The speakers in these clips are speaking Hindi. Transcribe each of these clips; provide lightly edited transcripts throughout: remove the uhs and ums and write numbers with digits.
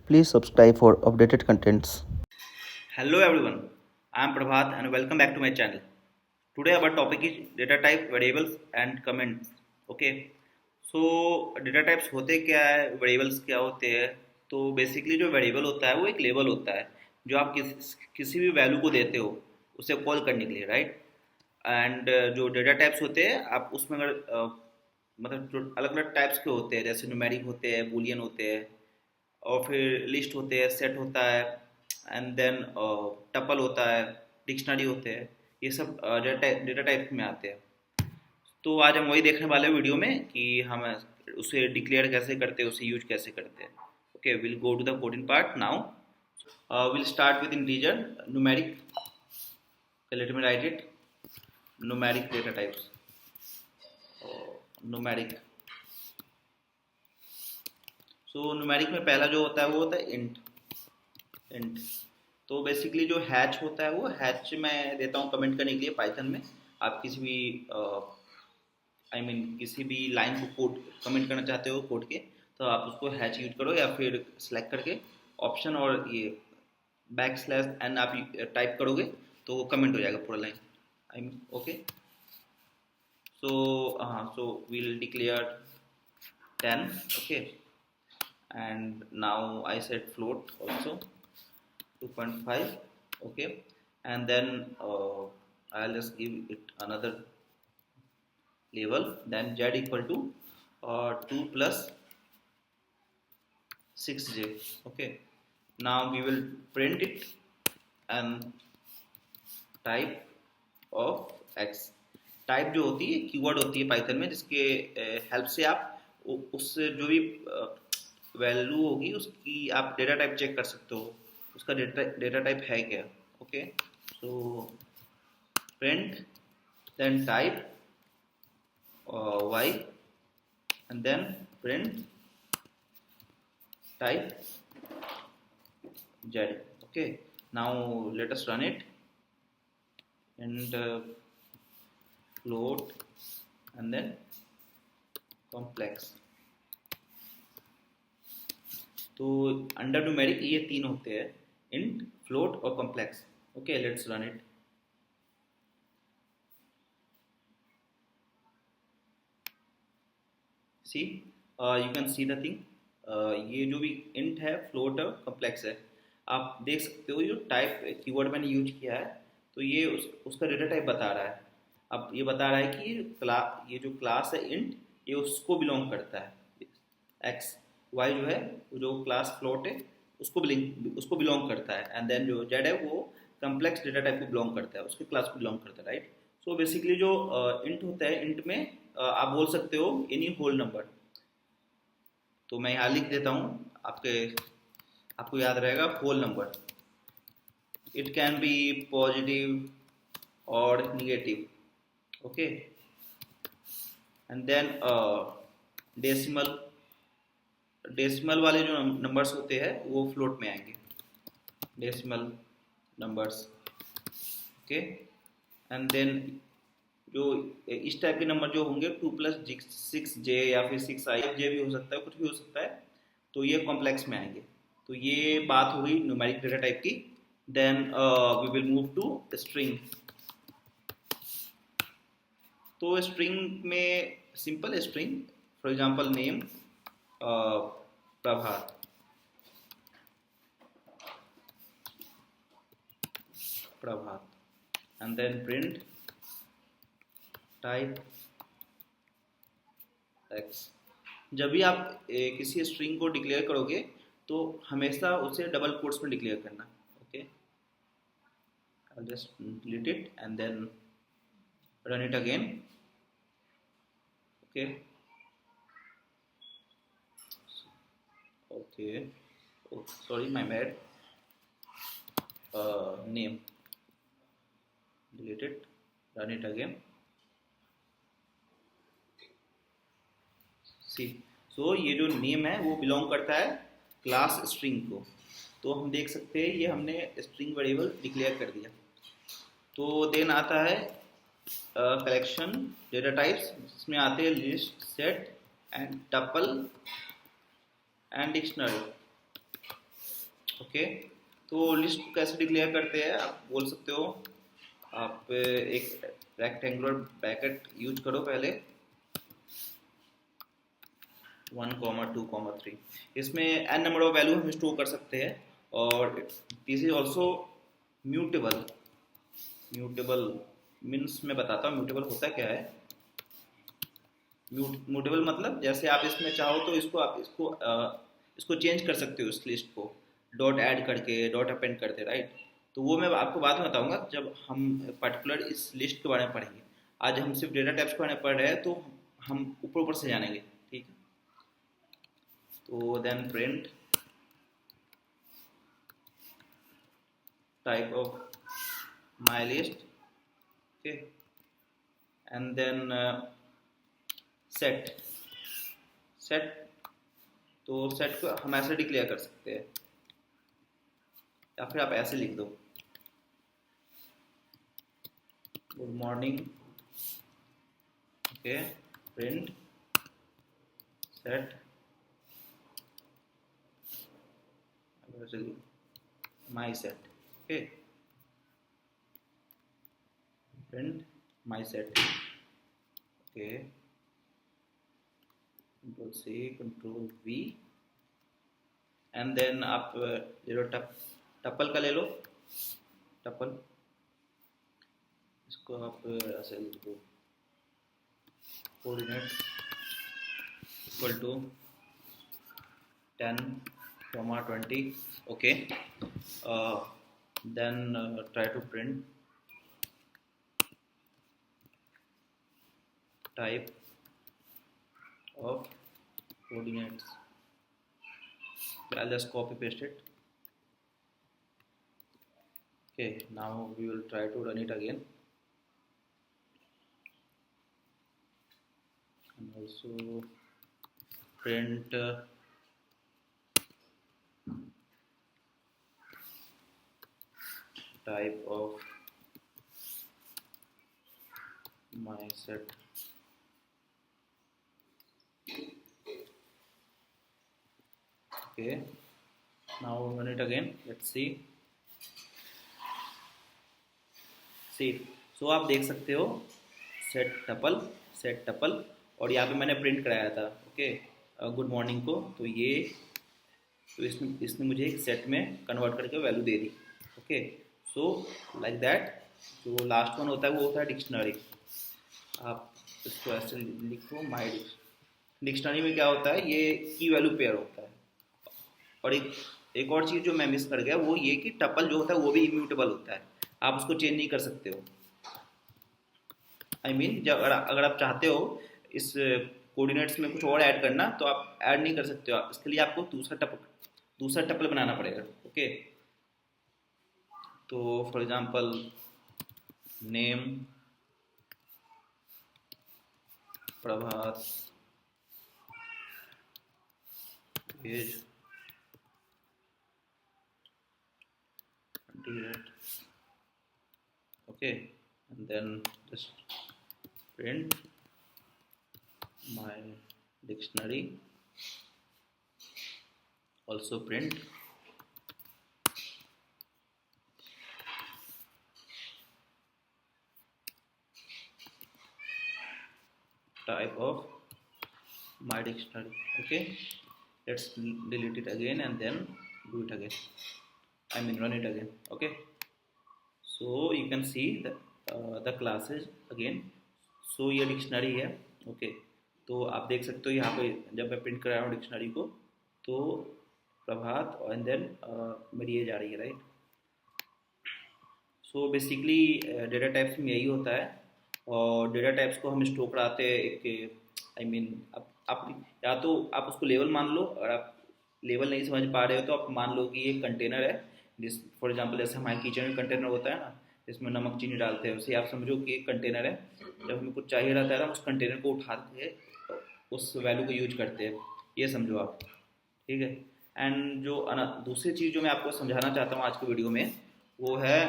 Please subscribe for updated contents. Hello everyone, I am Prabhat and welcome back to my channel. Today our topic is data type, variables and comments. Okay, so data types होते क्या है, variables क्या होते हैं? तो basically जो variable होता है वो एक label होता है जो आप किसी भी value को देते हो उसे कॉल करने के लिए, राइट? एंड जो डेटा टाइप्स होते हैं आप उसमें अगर मतलब जो अलग अलग टाइप्स के होते हैं जैसे न्यूमेरिक होते हैं, बूलियन होते हैं और फिर लिस्ट होते हैं, सेट होता है एंड देन टपल होता है, डिक्शनरी होते हैं। ये सब डेटा टाइप में आते हैं। तो आज हम वही देखने वाले हैं वीडियो में कि हम उसे डिक्लेयर कैसे करते हैं, उसे यूज कैसे करते हैं। Okay, will go to the coding part now. Will start with integer numeric. Let me write it. Numeric data types, numeric. So numeric में पहला जो होता है वो होता है इंट। इंट तो बेसिकली जो हैच होता है वो हैच मैं देता हूँ कमेंट करने के लिए पाइथन में। आप किसी भी किसी भी लाइन को कोड कमेंट करना चाहते हो कोड के, तो आप उसको हैच यूज करो या फिर सेलेक्ट करके ऑप्शन और ये बैक स्लैश एन आप टाइप करोगे तो वो कमेंट हो जाएगा पूरा line. Okay, so we'll declare 10. Okay, and now I set float also 2.5. Okay, and then I'll just give it another label, then z equal to 2 plus 6j. Okay, now we will print it and type of x। Type जो होती है कीवर्ड होती है पाइथन में जिसके हेल्प से आप उस जो भी वैल्यू होगी उसकी आप डेटा टाइप चेक कर सकते हो, उसका डेटा टाइप है क्या। Okay, so print then type y and then print type z। okay, now let us run it and float and then complex। तो अंडर न्यूमेरिक ये तीन होते हैं, इंट, फ्लोट और complex. Okay, let's run it. See, you can see the thing. ये जो भी इंट है, फ्लोट है, कॉम्प्लेक्स है, आप देख सकते हो। जो टाइप कीवर्ड मैंने यूज किया है तो ये उसका डेटा टाइप बता रहा है। अब ये बता रहा है कि ये जो क्लास है इंट ये उसको बिलोंग करता है। एक्स वाई जो है जो क्लास फ्लोट है उसको बिलोंग करता है एंड देन जो जेड है वो कम्प्लेक्स डेटा टाइप को बिलोंग करता है, उसके क्लास को बिलोंग करता है, राइट? सो बेसिकली जो इंट होता है, इंट में आप बोल सकते हो एनी होल नंबर। तो मैं यहाँ लिख देता हूँ, आपको याद रहेगा whole number. It can be positive और negative. Okay, and then decimal. Decimal वाले जो नंबर्स होते हैं वो फ्लोट में आएंगे, decimal numbers. Okay, and then जो इस टाइप के नंबर जो होंगे 2 प्लस 6j या फिर 6i भी हो सकता है, कुछ भी हो सकता है, तो ये कॉम्प्लेक्स में आएंगे। तो ये बात हो गई न्यूमेरिक डेटा टाइप की। Then we will move to string. तो स्ट्रिंग में simple string, for example name Prabhat, and then print type x. जब भी आप किसी स्ट्रिंग को डिक्लेयर करोगे तो हमेशा उसे डबल कोट्स में डिक्लेयर करना। Okay, I'll just delete it and then run it again। okay, oh sorry, my bad। name, delete it, run it again। सी, सो ये जो नेम है वो बिलोंग करता है क्लास स्ट्रिंग को। तो हम देख सकते हैं ये हमने स्ट्रिंग वेरिएबल डिक्लेयर कर दिया। तो देन आता है कलेक्शन डेटा टाइप्स, जिसमें आते हैं list, set and tuple and dictionary. Okay, तो लिस्ट कैसे डिक्लेयर करते हैं आप बोल सकते हो। आप एक रेक्टेंगुलर ब्रैकेट यूज करो पहले, 1, 2, 3। इसमें n नंबर ऑफ वैल्यू हम स्टोर कर सकते हैं, और this is also mutable. Mutable means मैं बताता हूँ म्यूटेबल होता क्या है। म्यूटेबल मतलब जैसे आप इसमें चाहो तो इसको आप इसको चेंज कर सकते हो, इस लिस्ट को डॉट ऐड करके, डॉट अपेंड करते, राइट। तो वो मैं आपको बाद में बताऊंगा जब हम पर्टिकुलर इस लिस्ट के बारे में पढ़ेंगे। आज हम सिर्फ डेटा टाइप्स के बारे में पढ़ रहे हैं, तो हम ऊपर ऊपर से जानेंगे, ठीक है। तो then print type of my list, okay, and then set. Set, तो सेट को हम ऐसे डिक्लेयर कर सकते हैं, या फिर आप ऐसे लिख दो, good morning, okay, print set my set, okay, print my set, okay, control C, control V, and then आप ले लो टपल का ले लो, टपल, इसको आप ऐसे लिख दो, coordinate equal to 10, 20, okay, then try to print type of coordinates. I'll just copy paste it. Okay, now we will try to run it again, and also print type of my set. Okay, now run it again, let's see। सो आप देख सकते हो सेट टपल, सेट टपल, और यहाँ पे मैंने प्रिंट कराया था, ओके, गुड मॉर्निंग को, तो ये, तो इसने मुझे एक सेट में कन्वर्ट करके value they the, okay. So like that, जो लास्ट वन होता है वो होता है डिक्शनरी। आप इसको ऐसे लिखो, माई डिक्शनरी में क्या होता है, ये की वैल्यू पेयर होता है। और एक और चीज़ जो मैं मिस कर गया वो ये कि टपल जो होता है वो भी इम्यूटेबल होता है, आप उसको चेंज नहीं कर सकते हो। आई मीन जब अगर आप चाहते हो इस कोऑर्डिनेट्स में कुछ और ऐड करना, तो आप ऐड नहीं कर सकते हो, इसके लिए आपको दूसरा टपल बनाना पड़ेगा, ओके। तो for example name Prabhat, age 28, okay, and then just print my dictionary, also print type of my dictionary, okay. Let's delete it again and then do it again, I mean run it again, okay। So you can see the classes again। so ये डिक्शनरी है, ओके। तो आप देख सकते हो यहाँ पे जब मैं प्रिंट कर रहा हूँ डिक्शनरी को, तो प्रभात और देन मेरी ये जा रही है, right. So basically data types में यही होता है, और डेटा टाइप्स को हम स्टोर कराते हैं एक, आई मीन आप या तो आप उसको लेवल मान लो, और आप लेवल नहीं समझ पा रहे हो तो आप मान लो कि ये कंटेनर है, जिस फॉर एग्जांपल जैसे हमारे किचन में कंटेनर होता है ना, जिसमें नमक चीनी डालते हैं, उसे आप समझो कि एक कंटेनर है। जब हमें कुछ चाहिए रहता है तो हम उस कंटेनर को उठाते हैं, उस वैल्यू को यूज करते हैं, ये समझो आप, ठीक है। एंड जो दूसरी चीज़ जो मैं आपको समझाना चाहता हूँ आज की वीडियो में, वो है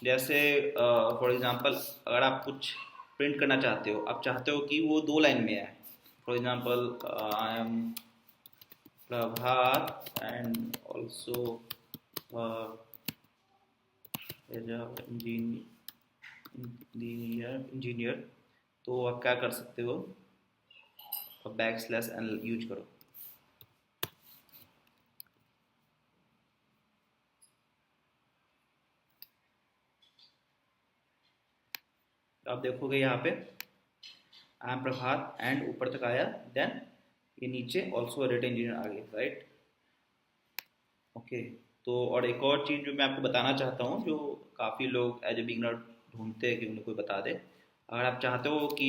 जैसे फॉर एग्जांपल अगर आप कुछ प्रिंट करना चाहते हो, आप चाहते हो कि वो 2 लाइन में है। For example I am Prabhat and also engineer, तो आप क्या कर सकते हो, बैक स्लैश एन यूज करो। तो आप देखोगे यहाँ पे आई एम प्रभात एंड ऊपर तक आया, देन ये नीचे ऑल्सो रेट इंजीनियर आ गया, राइट। ओके। तो और एक और चीज़ जो मैं आपको बताना चाहता हूँ, जो काफ़ी लोग एज ए बिगनर ढूंढते हैं कि उन्हें कोई बता दे। अगर आप चाहते हो कि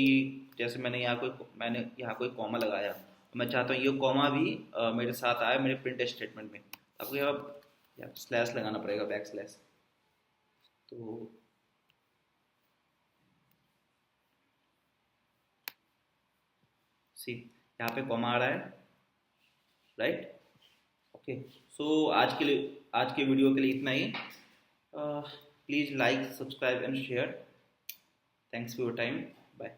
जैसे मैंने यहाँ कोई कॉमा लगाया, तो मैं चाहता हूँ ये कॉमा भी मेरे साथ आए मेरे प्रिंट स्टेटमेंट में, आपको यहाँ स्लैश लगाना पड़ेगा, बैक स्लैश। तो सी यहाँ पे कॉमा आ रहा है, राइट। ओके। सो आज के वीडियो के लिए इतना ही। Please like, subscribe and share. Thanks for your time. Bye.